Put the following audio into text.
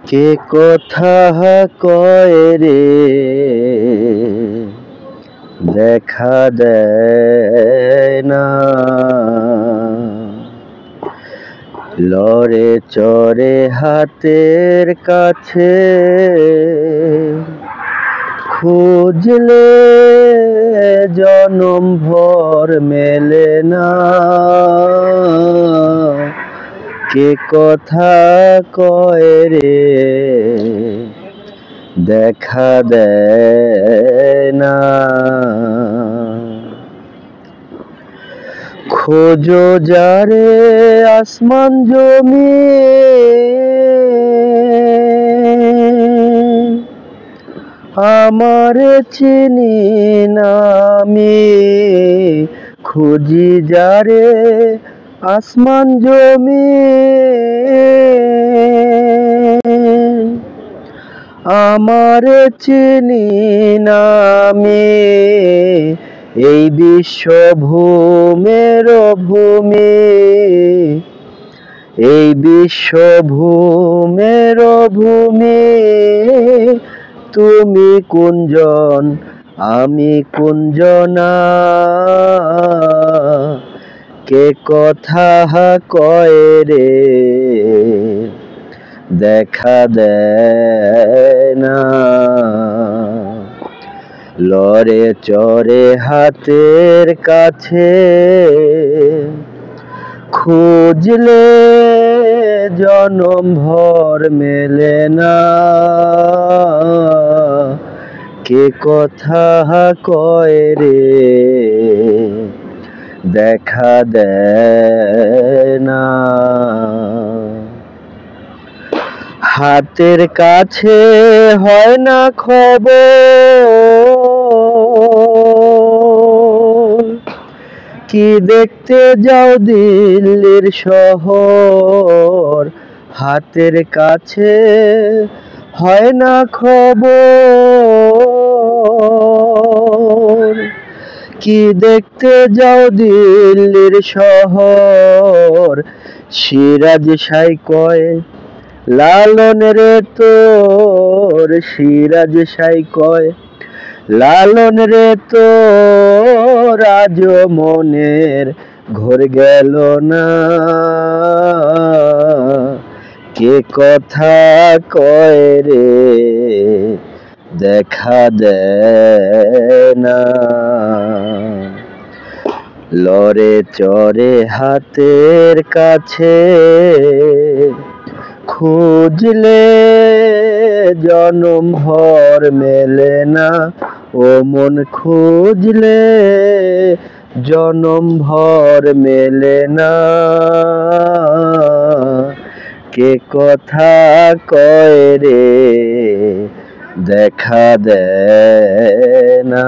কে কথা কয় রে, দেখা দেয় না। লড়ে চড়ে হাতের কাছে, খুঁজলে জনম ভর মেলে না। কে কথা কয় রে, দেখা দেয় না। খোঁজো যারে আসমান জমি, আমারে চিনি না আমি। খুঁজি যারে আসমান জমি, আমারে চিনি না আমি। এই বিশ্ব ভূমের ভূমি, এই বিশ্ব ভূমের ভূমি। তুমি কুঞ্জন আমি কুঞ্জনা, কে কথা কয় রে, দেখা দেয় না। লড়ে চড়ে হাতের কাছে, খুঁজলে জনম ভর মেলে না। কে কথা কয় রে, দেখা দেয় না। হাতের কাছে হয় না খবর, কি দেখতে যাও দিল্লির শহর। হাতের কাছে হয় না খবর, কি দেখতে যাও দিল্লির শহর। সিরাজ সাই কয় লালন রে তোর, সিরাজ সাই কয় লালন রে তোর, আজ মনের ঘোর গেল না। কে কথা কয় রে, দেখা দেয় না। লড়ে চড়ে হাতের কাছে, খুঁজলে জনম ভর মেলে না। ও মন খুঁজলে জনম ভর মেলে না। কে কথা কয় রে, দেখা দেয় না।